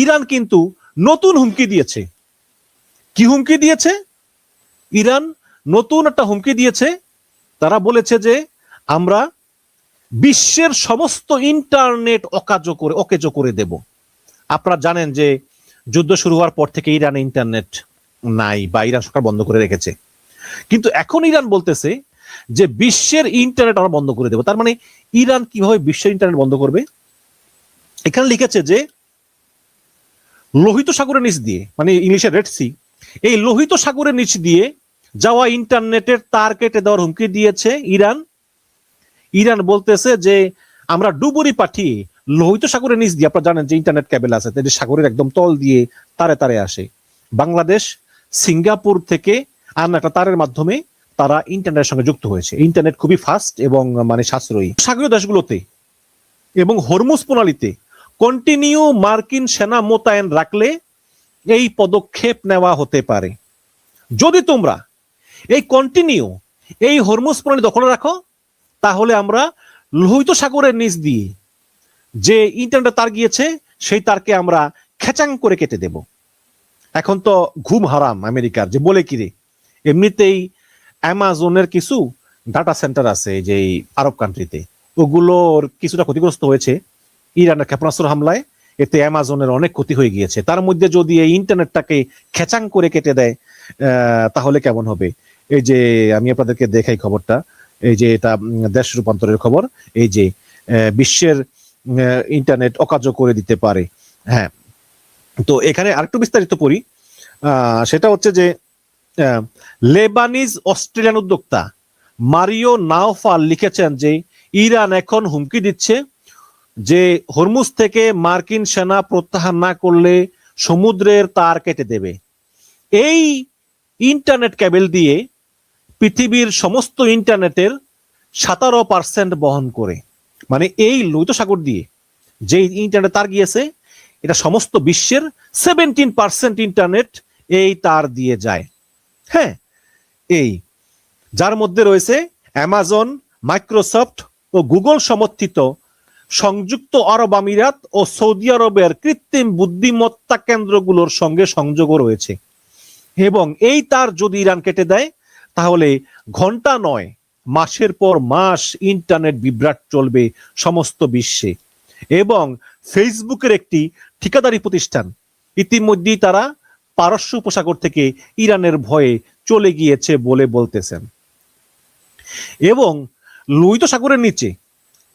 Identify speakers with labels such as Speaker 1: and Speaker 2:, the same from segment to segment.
Speaker 1: Iran কিন্তু নতুন হুমকি দিয়েছে। কি হুমকি দিয়েছে? ইরান নতুন একটা হুমকি দিয়েছে। তারা বলেছে যে আমরা বিশ্বের সমস্ত ইন্টারনেট অকেজো করে দেব। আপনারা জানেন যে যুদ্ধ শুরু হওয়ার পর থেকে ইরানে ইন্টারনেট নাই বা ইরান সরকার বন্ধ করে রেখেছে। কিন্তু এখন ইরান বলতেছে যে বিশ্বের ইন্টারনেট আমরা বন্ধ করে দেব। তার মানে ইরান কিভাবে বিশ্বের ইন্টারনেট বন্ধ করবে? এখানে লিখেছে যে লোহিত সাগরের নিচ দিয়ে, মানে ইংলিশে রেড সি, এই লোহিত সাগরের নিচ দিয়ে যাওয়া ইন্টারনেটের তার কেটে দেওয়ার হুমকি দিয়েছে ইরান। ইরান বলতেছে যে আমরা ডুবুরি পাঠিয়ে লোহিত সাগরের নিচ দিয়ে, আপনারা জানেন যে ইন্টারনেট কেবল আছে, সাগরের একদম তল দিয়ে তারে তারে আসে। বাংলাদেশ সিঙ্গাপুর থেকে আর একটা তারের মাধ্যমে তারা ইন্টারনেটের সঙ্গে যুক্ত হয়েছে। ইন্টারনেট খুবই ফাস্ট এবং মানে সাশ্রয়ী। সাগরীয় দেশগুলোতে এবং হরমুজ প্রণালীতে কন্টিনিউ মার্কিন সেনা মোতায়েন রাখলে এই পদক্ষেপ নেওয়া হতে পারে। যদি তোমরা এই কন্টিনিউ এই হরমুজ প্রণালী দখলে রাখো, তাহলে আমরা লোহিত সাগরের নিচ দিয়ে যে ইন্টারনেট তার গিয়েছে সেই তারকে আমরা খেচাং করে কেটে দেব। এখন তো ঘুম হারাম আমেরিকার, যে বলে কি রে, এমনিতেই অ্যামাজনের কিছু ডাটা সেন্টার আছে যে আরব কান্ট্রিতে, ওগুলোর কিছুটা ক্ষতিগ্রস্ত হয়েছে ইরানের ক্ষেপণাস্ত্র হামলায়। এতে অ্যামাজনের অনেক ক্ষতি হয়ে গিয়েছে। তার মধ্যে যদি এই ইন্টারনেটটাকে খেচাং করে কেটে দেয় তাহলে কেমন হবে? এই যে আমি আপনাদেরকে দেখাই খবরটা, এই যে এটা দেশ রূপান্তরের খবর, এই যে বিশ্বের ইন্টারনেট অকার্য করে দিতে পারে। হ্যাঁ, তো এখানে আরেকটু বিস্তারিত পড়ি। সেটা হচ্ছে যে লেবানিজ অস্ট্রেলিয়ান উদ্যোক্তা মারিও নাওফাল লিখেছেন যে ইরান এখন হুমকি দিচ্ছে যে হরমুজ থেকে মার্কিন সেনা প্রত্যাহার না করলে সমুদ্রের তার কেটে দেবে। এই ইন্টারনেট কেবল দিয়ে পৃথিবীর সমস্ত ইন্টারনেটের 17% বহন করে। মানে এই লোহিত সাগর দিয়ে যে ইন্টারনেট তার গিয়েছে, এটা সমস্ত বিশ্বের 17% ইন্টারনেট এই তার দিয়ে যায়। হ্যাঁ, এই যার মধ্যে রয়েছে অ্যামাজন, মাইক্রোসফট ও গুগল সমর্থিত সংযুক্ত আরব আমিরাত ও সৌদি আরবের কৃত্রিম বুদ্ধিমত্তা কেন্দ্রগুলোর সঙ্গে সংযোগও রয়েছে। এবং এই তার যদি ইরান কেটে দেয়, তাহলে ঘন্টা নয় মাসের পর মাস ইন্টারনেট বিভ্রাট চলবে সমস্ত বিশ্বে। এবং ফেসবুকের একটি ঠিকাদারি প্রতিষ্ঠান ইতিমধ্যেই তারা পারস্য উপসাগর থেকে ইরানের ভয়ে চলে গিয়েছে বলে বলতেছেন। এবং লোহিত সাগরের নিচে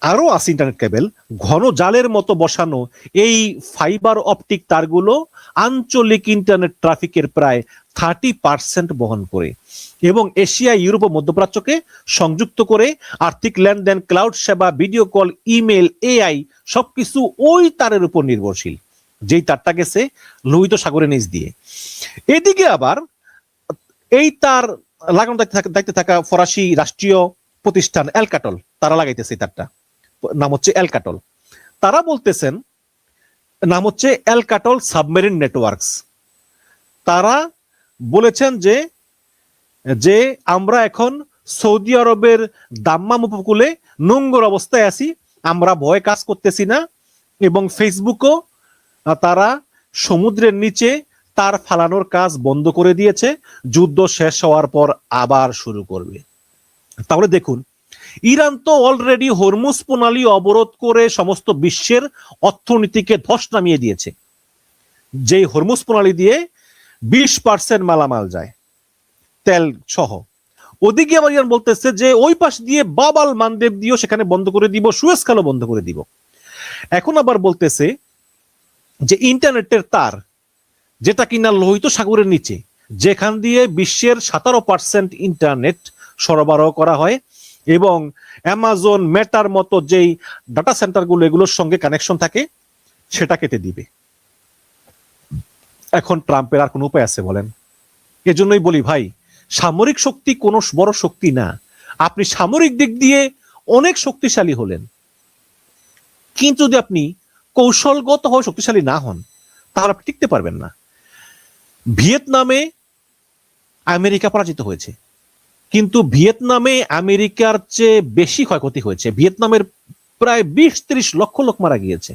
Speaker 1: আরো আছে ইন্টারনেট কেবল, ঘন জালের মতো বসানো এই ফাইবার অপটিক তারগুলো আঞ্চলিক ইন্টারনেট ট্রাফিকের প্রায় 30% বহন করে এবং এশিয়া, ইউরোপ ও মধ্যপ্রাচ্যকে সংযুক্ত করে আর্থিক লেনদেন, ক্লাউড সেবা, ভিডিও কল, ইমেল, এআই সবকিছু ওই তারের উপর নির্ভরশীল, যেই তারটা গেছে লোহিত সাগরের নিচ দিয়ে। এদিকে আবার এই তার লাগানো দায়িত্বে থাকা ফরাসি রাষ্ট্রীয় প্রতিষ্ঠান এলকাটল, তারা লাগাইতেছে তারটা, নাম হচ্ছে এলকাটল। তারা বলতেছেন, নাম হচ্ছে এলকাটল সাবমেরিন নেটওয়ার্কস। তারা বলেছেন যে যে আমরা এখন সৌদি আরবের দাম্মাম উপকূলে নোঙ্গর অবস্থায় আছি, আমরা ভয়ে কাজ করতেছি না। এবং ফেসবুকও তারা সমুদ্রের নিচে তার ফালানোর কাজ বন্ধ করে দিয়েছে, যুদ্ধ শেষ হওয়ার পর আবার শুরু করবে। তাহলে দেখুন, ইরান তো অলরেডি হরমুজ প্রণালী অবরোধ করে সমস্ত বিশ্বের অর্থনীতিকে ধস নামিয়ে দিয়েছে। যেই হরমুজ প্রণালী দিয়ে 20% মালামাল যায়, তেল সহ। ওদিকে আবার ইরান বলতেছে যে ওই পাশ দিয়ে বাবাল মানদেব দিয়েও সেখানে বন্ধ করে দিব, সুয়েজ খালও বন্ধ করে দিব। এখন আবার বলতেছে যে ইন্টারনেটের তার, যেটা কিনা লোহিত সাগরের নিচে, যেখান দিয়ে বিশ্বের 17% ইন্টারনেট সরবরাহ করা হয় এবং অ্যামাজন, মেটার মতো যেই ডাটা সেন্টারগুলো এগুলোর সঙ্গে কানেকশন থাকে, সেটা কেটে দিবে। এখন ট্রাম্পের আর কোনো উপায় আছে বলেন? এজন্যই বলি ভাই, সামরিক শক্তি কোনো বড় শক্তি না। আপনি সামরিক দিক দিয়ে অনেক শক্তিশালী হলেন, কিন্তু যদি আপনি কৌশলগত হয়ে শক্তিশালী না হন, তাহলে আপনি টিকতে পারবেন না। ভিয়েতনামে আমেরিকা পরাজিত হয়েছে, কিন্তু ভিয়েতনামে আমেরিকার চেয়ে বেশি ক্ষয়ক্ষতি হয়েছে। ভিয়েতনামের প্রায় 20-30 লক্ষ লোক মারা গিয়েছে।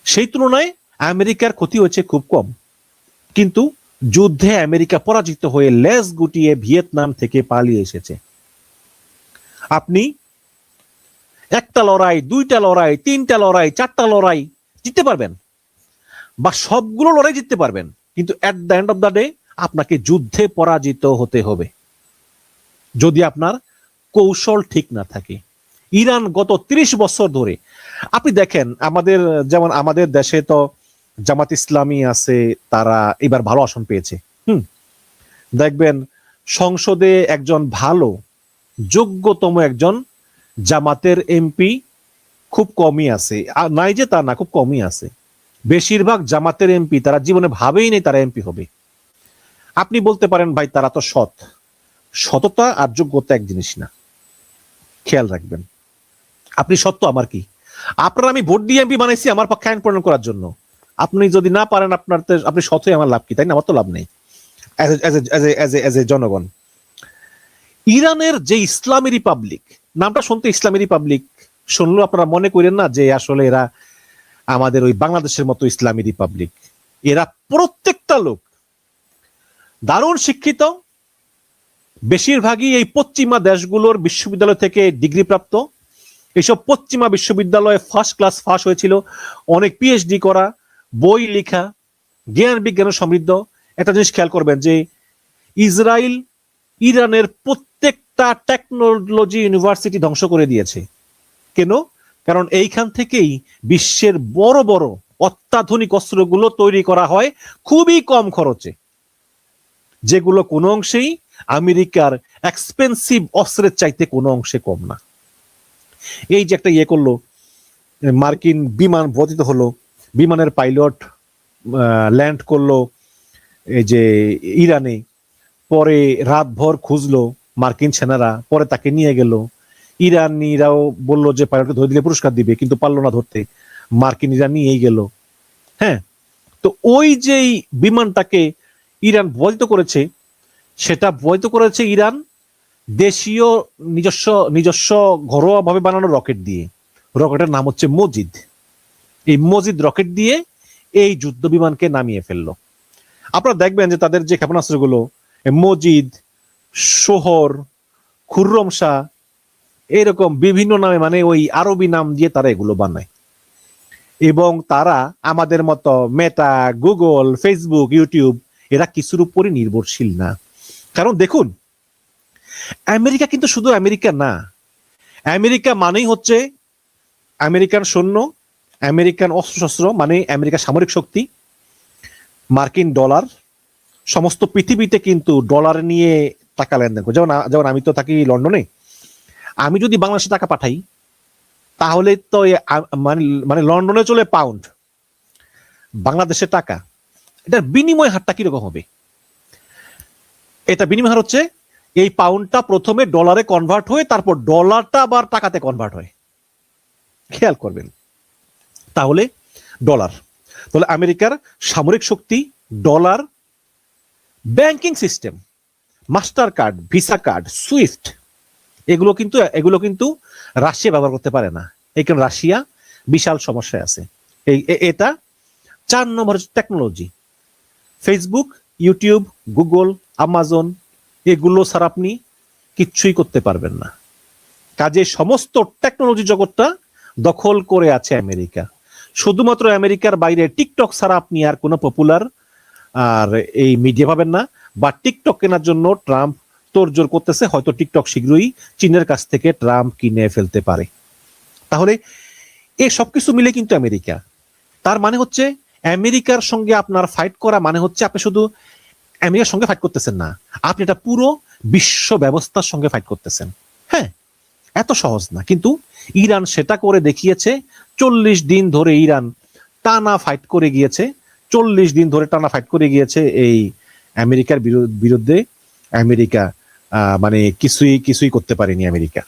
Speaker 1: সেই তুলনায় আমেরিকার ক্ষতি হয়েছে খুব কম, কিন্তু যুদ্ধে আমেরিকা পরাজিত হয়ে লেজ গুটিয়ে ভিয়েতনাম থেকে পালিয়ে এসেছে। আপনি একটা লড়াই, দুইটা লড়াই, তিনটা লড়াই, চারটা লড়াই জিততে পারবেন, বা সবগুলো লড়াই জিততে পারবেন, কিন্তু at the end of the day আপনাকে যুদ্ধে পরাজিত হতে হবে যদি আপনার কৌশল ঠিক না থাকে। ইরান গত 30 বছর ধরে, আপনি দেখেন আমাদের, যেমন আমাদের দেশে তো জামাত ইসলামী আছে, তারা এবার ভালো আসন পেয়েছে। দেখবেন সংসদে একজন ভালো যোগ্যতম একজন জামাতের এমপি খুব কমই আছে, নাই যে তা না, খুব কমই আছে। বেশিরভাগ জামাতের এমপি তারা জীবনে ভাবেই নেই তারা এমপি হবে। আপনি বলতে পারেন ভাই তারা তো সৎ, সততা আর যোগ্যতা এক জিনিস না, খেয়াল রাখবেন। আপনি সত্য, আমার কি, আপনার আমি ভোট দিয়ে এমপি বানাইছি আমার পক্ষে আইন প্রণয়ন করার জন্য। আপনি যদি না পারেন, আপনার আপনি সৎ হয়ে আমার লাভ কি? তাই না? আমার তো লাভ নেই এজ এ জনগণ। ইরানের যে ইসলামী রিপাবলিক, নামটা শুনতে ইসলামী রিপাবলিক শুনলেও আপনারা মনে করেন না যে আসলে এরা আমাদের ওই বাংলাদেশের মতো ইসলামী রিপাবলিক। এরা প্রত্যেকটা লোক দারুণ শিক্ষিত, বেশিরভাগই এই পশ্চিমা দেশগুলোর বিশ্ববিদ্যালয় থেকে ডিগ্রি প্রাপ্ত। এইসব পশ্চিমা বিশ্ববিদ্যালয়ে ফার্স্ট ক্লাস পাস হয়েছিল, অনেক পিএইচডি করা, বই লেখা, জ্ঞান বিজ্ঞানে সমৃদ্ধ। একটা জিনিস খেয়াল করবেন যে ইসরায়েল ইরানের প্রত্যেকটা টেকনোলজি ইউনিভার্সিটি ধ্বংস করে দিয়েছে। কেন? কারণ এইখান থেকেই বিশ্বের বড় বড় অত্যাধুনিক অস্ত্রগুলো তৈরি করা হয় খুবই কম খরচে, যেগুলো কোনো অংশেই আমেরিকার এক্সপেন্সিভ অস্ত্রের চাইতে কোনো অংশে কম না। এই যে একটা ইয়ে করলো, মার্কিন বিমান পতিত হলো, বিমানের পাইলট ল্যান্ড করলো এই যে ইরানে, পরে রাতভর খুঁজলো মার্কিন সেনারা, পরে তাকে নিয়ে গেল। ইরানিরাও বললো যে পাইলটকে ধরে দিলে পুরস্কার দিবে, কিন্তু পারলো না ধরতে, মার্কিনিরা নিয়েই গেল। হ্যাঁ, তো ওই যে বিমানটাকে ইরান বৈধ করেছে, সেটা বৈধ করেছে ইরান দেশীয় নিজস্ব ঘরোয়া ভাবে বানানো রকেট দিয়ে। রকেটের নাম হচ্ছে মজিদ। এই মজিদ রকেট দিয়ে এই যুদ্ধ বিমানকে নামিয়ে ফেললো। আপনারা দেখবেন যে তাদের যে ক্ষেপণাস্ত্রগুলো মজিদ, সোহর, খুররম শাহ, এরকম বিভিন্ন নামে, মানে ওই আরবি নাম দিয়ে তারা এগুলো বানায়। এবং তারা আমাদের মতো মেটা, গুগল, ফেসবুক, ইউটিউব এরা কিছুর উপরই নির্ভরশীল না। কারণ দেখুন, আমেরিকা কিন্তু শুধু আমেরিকা না, আমেরিকা মানেই হচ্ছে আমেরিকান সৈন্য, আমেরিকান অস্ত্রশস্ত্র, মানে আমেরিকা সামরিক শক্তি, মার্কিন ডলার। সমস্ত পৃথিবীতে কিন্তু ডলার নিয়ে টাকা লেনদেন করে। যেমন আমি তো থাকি লন্ডনে, আমি যদি বাংলাদেশে টাকা পাঠাই তাহলে তো মানে লন্ডনে চলে পাউন্ড, বাংলাদেশের টাকা, এটার বিনিময় হারটা কিরকম হবে? এটা বিনিময় হার হচ্ছে এই পাউন্ডটা প্রথমে ডলারে কনভার্ট হয়ে তারপর ডলারটা আবার টাকাতে কনভার্ট হয়। খেয়াল করবেন তাহলে ডলার, তাহলে আমেরিকার সামরিক শক্তি, dollar, banking system, master card, visa card, SWIFT, এগুলো কিন্তু রাশিয়া ব্যবহার করতে পারে না। এই কারণে রাশিয়া বিশাল সমস্যায় আছে। এটা 4 নম্বর technology. Facebook, YouTube, Google, Amazon এগুলো ছাড়া আপনি কিচ্ছুই করতে পারবেন না। কাজে সমস্ত টেকনোলজি জগৎটা দখল করে আছে আমেরিকা। শুধুমাত্র আমেরিকার বাইরে টিকটক ছাড়া আপনি আর কোনো পপুলার আর এই মিডিয়া পাবেন না। বা টিকটক কেনার জন্য ট্রাম্প তোড়জোড় করতেছে, হয়তো টিকটক শীঘ্রই চীনের কাছ থেকে ট্রাম্প কিনে ফেলতে পারে। তাহলে এই সবকিছু মিলে কিন্তু আমেরিকা, তার মানে হচ্ছে আমেরিকার সঙ্গে আপনার ফাইট করা মানে হচ্ছে আপনি শুধু আমেরিকার সঙ্গে ফাইট করতেছেন না, আপনি এটা পুরো বিশ্ব ব্যবস্থার সঙ্গে ফাইট করতেছেন। হ্যাঁ, এত সহজ না, কিন্তু ইরান সেটা করে দেখিয়েছে। 40 দিন ধরে ইরান টানা ফাইট করে গিয়েছে, 40 দিন ধরে টানা ফাইট করে গিয়েছে এই আমেরিকার বিরুদ্ধে। আমেরিকা মানে কিছুই করতে পারেনি আমেরিকা।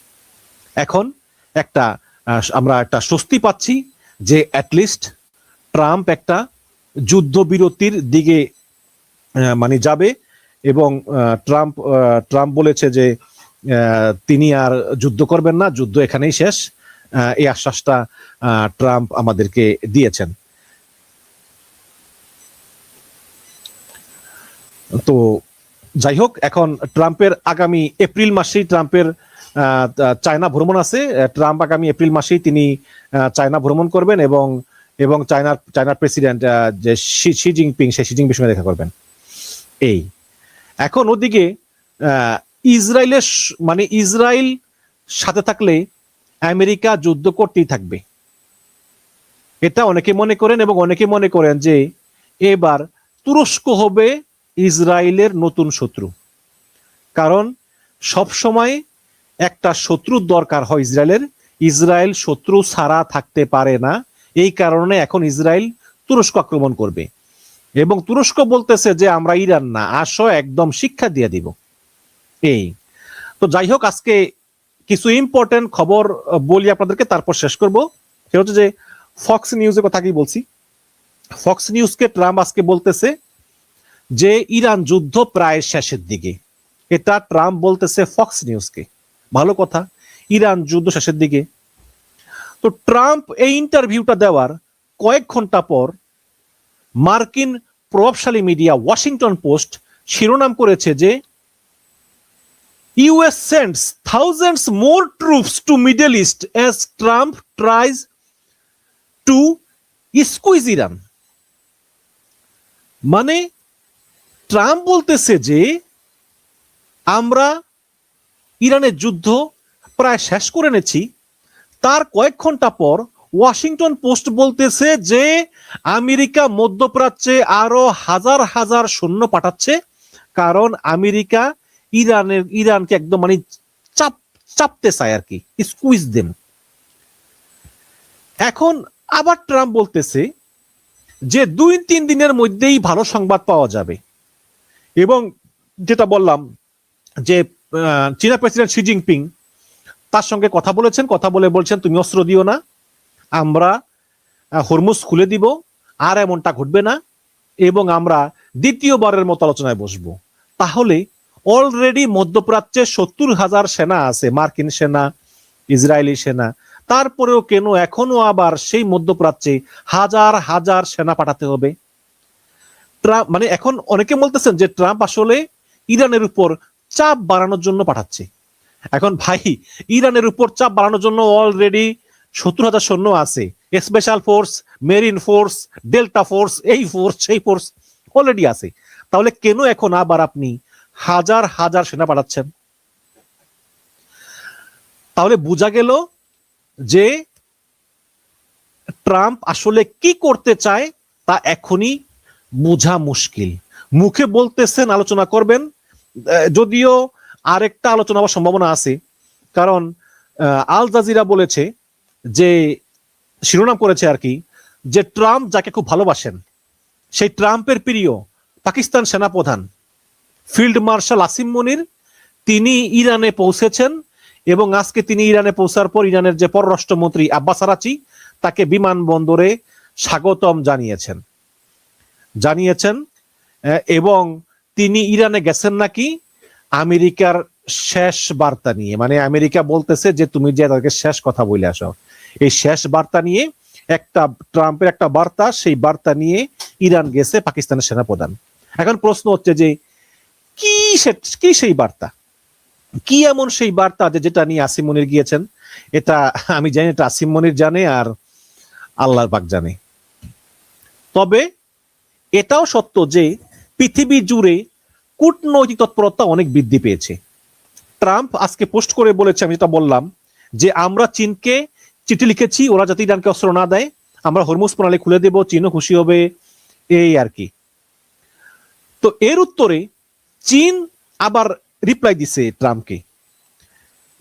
Speaker 1: এখন আমরা একটা স্বস্তি পাচ্ছি যে অ্যাটলিস্ট ট্রাম্প একটা যুদ্ধবিরতির দিকে মানে যাবে, এবং ট্রাম্প বলেছে যে তিনি আর যুদ্ধ করবেন না, যুদ্ধ এখানেই শেষ। এই আশ্বাসটা ট্রাম্প আমাদেরকে দিয়েছেন। তো যাই হোক, এখন ট্রাম্পের আগামী এপ্রিল মাসেই ট্রাম্পের চায়না ভ্রমণ আছে। ট্রাম্প আগামী এপ্রিল মাসেই তিনি চায়না ভ্রমণ করবেন এবং এবং চায়নার প্রেসিডেন্ট যে শি জিনপিং, সেই শি জিনপিং সঙ্গে দেখা করবেন। এই এখন ওদিকে ইসরায়েলের মানে ইসরায়েল সাথে থাকলে আমেরিকা যুদ্ধ করতেই থাকবে, এটা অনেকে মনে করেন, এবং অনেকে মনে করেন যে এবার তুরস্ক হবে ইসরায়েলের নতুন শত্রু। কারণ সব সময় একটা শত্রুর দরকার হয় ইসরায়েলের, ইসরায়েল শত্রু ছাড়া থাকতে পারে না। এই কারণে এখন ইসরায়েল তুরস্ক আক্রমণ করবে, এবং তুরস্ক বলতেছে যে আমরা ইরান না, আসো একদম শিক্ষা দিয়ে দিব। এই তো যাই হোক, আজকে কিছু ইম্পর্টেন্ট খবর বলি আপনাদেরকে, তারপর শেষ করব। সেটা হচ্ছে যে ফক্স নিউজের কথা কি বলছি। ফক্স নিউজকে ট্রাম্প আজকে বলতেছে যে ইরান যুদ্ধ প্রায় শেষের দিকে। এটা ট্রাম্প বলতেছে ফক্স নিউজকে। ভালো কথা, ইরান যুদ্ধ শেষের দিকে। তো ট্রাম্প এই ইন্টারভিউটা দেওয়ার কয়েক ঘন্টা পর মার্কিন প্রভাবশালী মিডিয়া ওয়াশিংটন পোস্ট শিরোনাম করেছে যে US sends thousands more troops to Middle East as Trump tries to squeeze Iran। মানে ট্রাম্প বলতেছে যে আমরা ইরানের যুদ্ধ প্রায় শেষ করে এনেছি, তার কয়েক ঘন্টা পর ওয়াশিংটন পোস্ট বলতেছে যে আমেরিকা মধ্যপ্রাচ্যে আরো হাজার হাজার সৈন্য পাঠাচ্ছে, কারণ আমেরিকা ইরানকে একদম মানে চাপতে চায় আর কি, স্কুইজ দেম। এখন আবার ট্রাম্প বলতেছে যে 2-3 দিনের মধ্যেই ভালো সংবাদ পাওয়া যাবে, এবং যেটা বললাম যে চীনা প্রেসিডেন্ট শি জিনপিং তার সঙ্গে কথা বলেছেন, কথা বলে বলছেন তুমি অস্ত্র দিও না, আমরা হরমুজ খুলে দিব, আর এমনটা ঘটবে না, এবং আমরা দ্বিতীয়বারের মতো আলোচনায় বসবো। তাহলে অলরেডি মধ্যপ্রাচ্যে 70,000 সেনা আছে, মার্কিন সেনা, ইসরায়েলি সেনা, তারপরেও কেন এখনো আবার সেই মধ্যপ্রাচ্যে হাজার হাজার সেনা পাঠাতে হবে? ট্রাম্প মানে এখন অনেকে বলতেছেন যে ট্রাম্প আসলে ইরানের উপর চাপ বাড়ানোর জন্য পাঠাচ্ছে। এখন ভাই, ইরানের উপর চাপ বাড়ানোর জন্য অলরেডি 70,000 সৈন্য আছে, special force, marine force, delta force, এই ফোর্স সেই ফোর্স অলরেডি আছে। তাহলে কেন এখন আবার আপনি হাজার হাজার সেনা পাঠাচ্ছেন? তাহলে বোঝা গেল যে ট্রাম্প আসলে কি করতে চায় তা এখনই বোঝা মুশকিল। মুখে বলতেছেন আলোচনা করবেন, যদিও আরেকটা আলোচনা হওয়ার সম্ভাবনা আছে, কারণ আল জাজিরা বলেছে যে শিরোনাম করেছে আর কি, যে ট্রাম্প যাকে খুব ভালোবাসেন সেই ট্রাম্পের প্রিয় পাকিস্তান সেনাপ্রধান ফিল্ড মার্শাল আসিম মনির তিনি ইরানে পৌঁছেছেন, এবং আজকে তিনি ইরানে পৌঁছার পর ইরানের যে পররাষ্ট্রমন্ত্রী আব্বাস আরাচি তাকে বিমানবন্দরে স্বাগতম জানিয়েছেন, এবং তিনি ইরানে গেছেন নাকি আমেরিকার শেষ বার্তা নিয়ে। মানে আমেরিকা বলতেছে যে তুমি যে তাদেরকে শেষ কথা বলে আসো, এই শেষ বার্তা নিয়ে একটা ট্রাম্পের একটা বার্তা, সেই বার্তা নিয়ে ইরান গেছে পাকিস্তানের সেনাপ্রধান। এখন প্রশ্ন হচ্ছে যে কি সেই বার্তা, কি এমন সেই বার্তা যেটা নিয়ে আসিম মনির গিয়েছেন? এটা আমি জানি, এটা আসিম মনির জানে আর আল্লাহর পাক জানে। তবে এটাও সত্য যে পৃথিবী জুড়ে কূটনৈতিক তৎপরতা অনেক বৃদ্ধি পেয়েছে। ট্রাম্প আজকে পোস্ট করে বলেছে, আমি যেটা বললাম, যে আমরা চীনকে চিঠি লিখেছি ওরা যাতে ইরানকে অস্ত্র না দেয়, আমরা হরমুজ প্রণালী খুলে দেব, চীনও খুশি হবে, এই আর কি। তো এর উত্তরে চীন আবার রিপ্লাই দিছে ট্রাম্পকে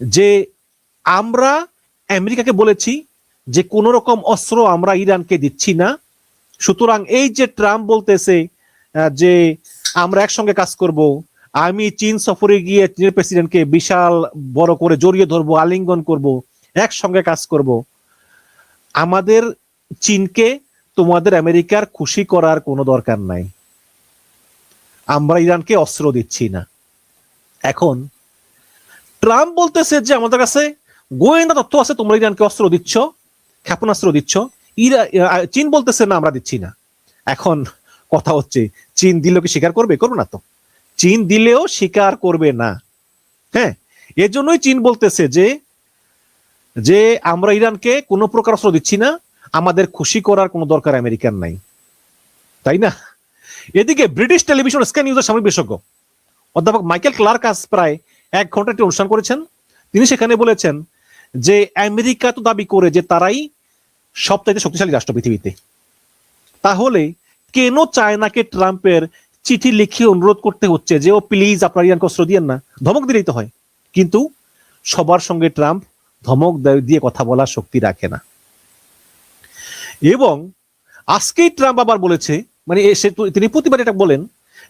Speaker 1: যে আমরা আমেরিকাকে বলেছি যে কোন রকম অস্ত্র আমরা ইরানকে দিচ্ছি না, সুতরাং এই যে ট্রাম্প বলতেছে যে আমরা একসঙ্গে কাজ করব, আমি চীন সফরে গিয়ে চীনের প্রেসিডেন্টকে বিশাল বড় করে জড়িয়ে ধরবো, আলিঙ্গন করব, একসঙ্গে কাজ করব, আমাদের চীনকে তোমাদের আমেরিকার খুশি করার কোনো দরকার নাই, আমরা ইরানকে অস্ত্র দিচ্ছি না। এখন ট্রাম্প বলতেছে যে আমাদের কাছে গোয়েন্দা তথ্য আছে তোমরা ইরানকে অস্ত্র দিচ্ছ, ক্ষেপণাস্ত্র দিচ্ছ, চীন বলতেছে না আমরা দিচ্ছি না। এখন কথা হচ্ছে চীন দিল কি স্বীকার করবে? করবে না তো। চীন দিলেও স্বীকার করবে না। হ্যাঁ, এজন্যই চীন বলতেছে যে যে আমরা ইরানকে কোনো প্রকার অস্ত্র দিচ্ছি না, আমাদের খুশি করার কোনো দরকার আমেরিকার নাই, তাই না? এদিকে ব্রিটিশ টেলিভিশন স্কাই নিউজের সামরিক বিশেষজ্ঞ অধ্যাপক মাইকেল ক্লার্ক আজ প্রায় 1 ঘন্টা একটি অনুষ্ঠান করেছেন। তিনি সেখানে বলেছেন যে আমেরিকা তো দাবি করে যে তারাই সবচাইতে শক্তিশালী রাষ্ট্র পৃথিবীতে, তাহলে কেন চায়নাকে ট্রাম্পের চিঠি লিখে অনুরোধ করতে হচ্ছে যে ও প্লিজ আপনার ইরানকে অস্ত্র দিয়েন না? ধমক দিলেই তো হয়। কিন্তু সবার সঙ্গে ট্রাম্প ধমক দিয়ে কথা বলার শক্তি রাখে না। এবং আজকেই ট্রাম্প আবার বলেছে, মানে তিনি প্রতিবার এটা বলেন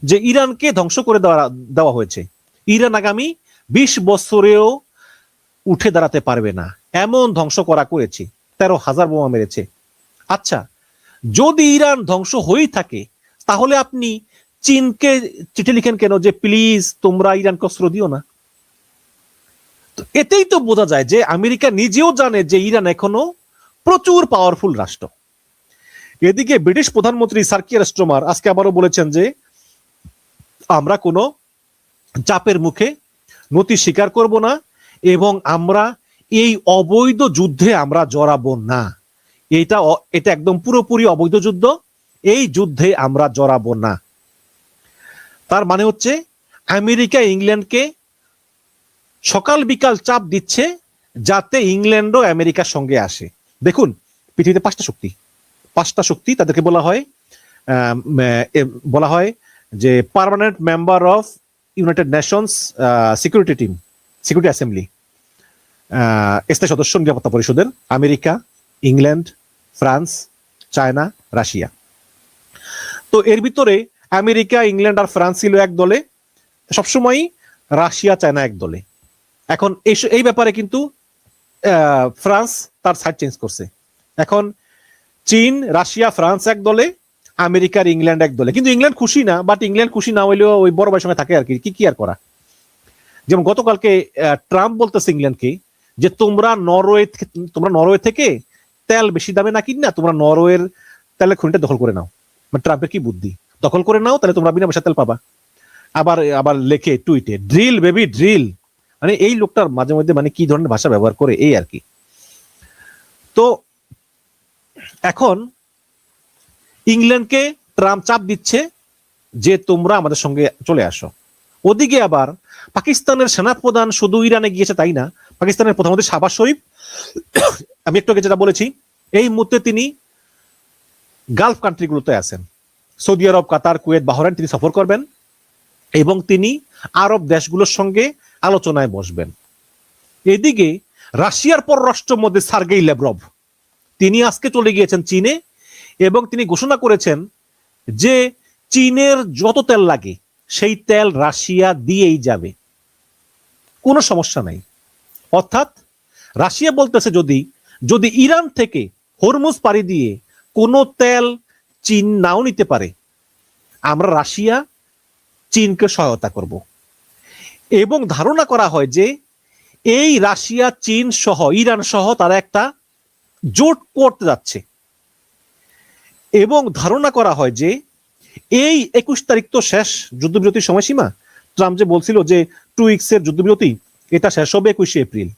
Speaker 1: যে ইরানকে ধ্বংস করে দেওয়া হয়েছে, ইরান আগামী 20 বছরেও উঠে দাঁড়াতে পারবে না, এমন ধ্বংস করা করেছি, 13,000 বোমা মেরেছে। আচ্ছা, যদি ইরান ধ্বংস হয়েই থাকে তাহলে আপনি চীনকে চিঠি লিখেন কেন যে প্লিজ তোমরা ইরানকে অস্ত্র দিও না? এতেই তো বোঝা যায় যে আমেরিকা নিজেও জানে যে ইরান এখনো প্রচুর পাওয়ারফুল রাষ্ট্র। এদিকে ব্রিটিশ প্রধানমন্ত্রী স্যার কিয়ার স্টারমার আজকে আবারও বলেছেন যে আমরা কোনো চাপের মুখে নতি স্বীকার করব না এবং আমরা এই অবৈধ যুদ্ধে আমরা জড়াবো না। এটা একদম পুরোপুরি অবৈধ যুদ্ধ, এই যুদ্ধে আমরা জড়াবো না। তার মানে হচ্ছে আমেরিকা ইংল্যান্ডকে সকাল বিকাল চাপ দিচ্ছে যাতে ইংল্যান্ডও আমেরিকার সঙ্গে আসে। দেখুন, পৃথিবীতে 5টা শক্তি, তাদেরকে বলা হয় যে permanent member of United Nations security assembly, স্থায়ী সদস্য নিরাপত্তা পরিষদের America, England, France, China, Russia. তো এর ভিতরে আমেরিকা, ইংল্যান্ড আর ফ্রান্স ছিল এক দলে, সবসময়ই রাশিয়া, চায়না এক দলে। এখন এই ব্যাপারে কিন্তু ফ্রান্স তার সাইড চেঞ্জ করছে। এখন চীন, রাশিয়া, ফ্রান্স এক দলে, আমেরিকার ইংল্যান্ড এক দলে। কিন্তু ইংল্যান্ড খুশি না, বাট ইংল্যান্ড খুশি না হইলেও ওই বড় ভাইয়ের সঙ্গে থাকে আর কি আর করা। যেমন গতকালকে ট্রাম্প বলতেছে ইংল্যান্ডকে যে তোমরা নরওয়ে থেকে তেল বেশি দামে না কিনা তোমরা নরওয়ের তেলের খনিটা দখল করে নাও। মানে ট্রাম্পের কি বুদ্ধি, দখল করে নাও তাহলে তোমরা বিনা পয়সা তেল পাবা। আবার লেখে টুইটে ড্রিল বেবি ড্রিল। মানে এই লোকটার মাঝে মধ্যে মানে কি ধরনের ভাষা ব্যবহার করে এই আর কি। তো এখন ইংল্যান্ডকে ট্রাম্প চাপ দিচ্ছে যে তোমরা আমাদের সঙ্গে চলে আসো। ওদিকে আবার পাকিস্তানের সেনাপ্রধান শুধু ইরানে গিয়েছে তাই না, পাকিস্তানের প্রধানমন্ত্রী শাহবাজ শরীফ, আমি একটু আগে যেটা বলেছি, এই মুহূর্তে তিনি গালফ কান্ট্রিগুলোতে আছেন, সৌদি আরব, কাতার, কুয়েত, বাহরাইন তিনি সফর করবেন এবং তিনি আরব দেশগুলোর সঙ্গে আলোচনায় বসবেন। এদিকে রাশিয়ার পররাষ্ট্রমন্ত্রী সার্গেই ল্যাভরভ তিনি আজকে চলে গিয়েছেন চীনে এবং তিনি ঘোষণা করেছেন যে চীনের যত তেল লাগে সেই তেল রাশিয়া দিয়েই যাবে, কোনো সমস্যা নাই। অর্থাৎ রাশিয়া বলতেছে যদি ইরান থেকে হরমুজ পাড়ি দিয়ে কোনো তেল চীন নাও নিতে পারে, আমরা রাশিয়া চীনকে সহায়তা করব। এবং ধারণা করা হয় যে এই রাশিয়া, চীন সহ ইরান সহ তারা একটা জোট করতে যাচ্ছে এবং ধারণা করা হয় যে এই 21 তারিখ তো শেষ যুদ্ধবিরতির সময়সীমা। ট্রাম্প যে বলছিল যে 2 উইকসের যুদ্ধবিরতি, এটা শেষ হবে 21 এপ্রিল।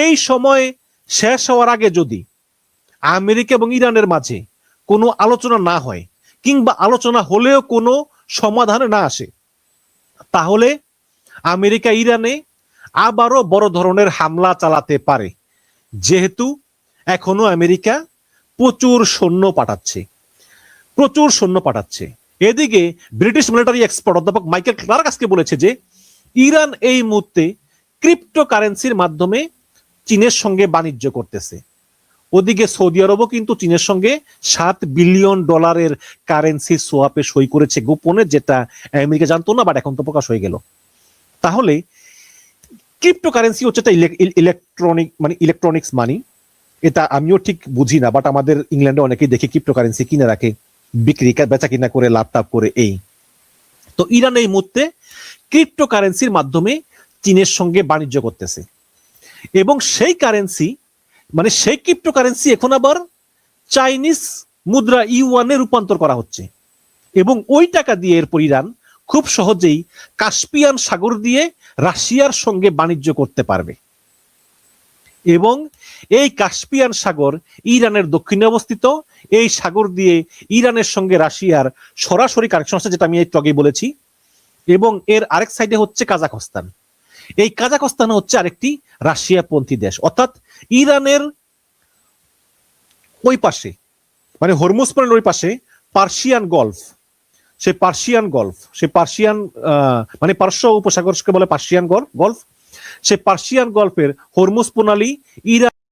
Speaker 1: এই সময় শেষ হওয়ার আগে যদি আমেরিকা এবং ইরানের মাঝে কোনো আলোচনা না হয় কিংবা আলোচনা হলেও কোনো সমাধানে না আসে, তাহলে আমেরিকা ইরানে আবারও বড় ধরনের হামলা চালাতে পারে, যেহেতু এখনো আমেরিকা প্রচুর সৈন্য পাঠাচ্ছে। এদিকে ব্রিটিশ মিলিটারি এক্সপার্ট অধ্যাপক মাইকেল ক্লার্ক আজকে বলেছে যে ইরান এই মুহূর্তে ক্রিপ্টোকারেন্সির মাধ্যমে চীনের সঙ্গে বাণিজ্য করতেছে। ওদিকে সৌদি আরবও কিন্তু চীনের সঙ্গে $7 বিলিয়ন কারেন্সি সোয়াপে সই করেছে গোপনে, যেটা আমেরিকা জানতো না, বাট এখন তো প্রকাশ হয়ে গেল। তাহলে ক্রিপ্টোকারেন্সি হচ্ছে একটা ইলেকট্রনিক্স মানি। এটা আমিও ঠিক বুঝি না, বাট আমাদের ইংল্যান্ডে অনেকেই দেখি ক্রিপ্টোকারেন্সি কিনে রাখে, বিক্রি বেচা কিনা করে লাভ টাভ করে। এই তো ইরান এই মুহূর্তে ক্রিপ্টোকারেন্সির মাধ্যমে চীনের সঙ্গে বাণিজ্য করতেছে এবং সেই ক্রিপ্টোকারেন্সি এখন আবার চাইনিজ মুদ্রা ইউয়ানে রূপান্তর করা হচ্ছে এবং ওই টাকা দিয়ে এরপর ইরান খুব সহজেই কাস্পিয়ান সাগর দিয়ে রাশিয়ার সঙ্গে বাণিজ্য করতে পারবে। এবং এই কাস্পিয়ান সাগর ইরানের দক্ষিণে অবস্থিত। এই সাগর দিয়ে ইরানের সঙ্গে রাশিয়ার সরাসরি কানেকশন আছে, যেটা আমি একটু আগেই বলেছি। এবং এর আরেক সাইডে হচ্ছে কাজাখস্তান। এই কাজাখস্তান হচ্ছে আরেকটি রাশিয়াপন্থী দেশ। অর্থাৎ ইরানের ওই পাশে, মানে হরমুজ পয়েন্টের ওই পাশে পার্সিয়ান গলফ, সেই পার্সিয়ান মানে পার্শ্ব উপসাগরকে বলে পার্সিয়ান গলফ। সেই পার্সিয়ান গল্পের হরমুজ প্রণালী ইরান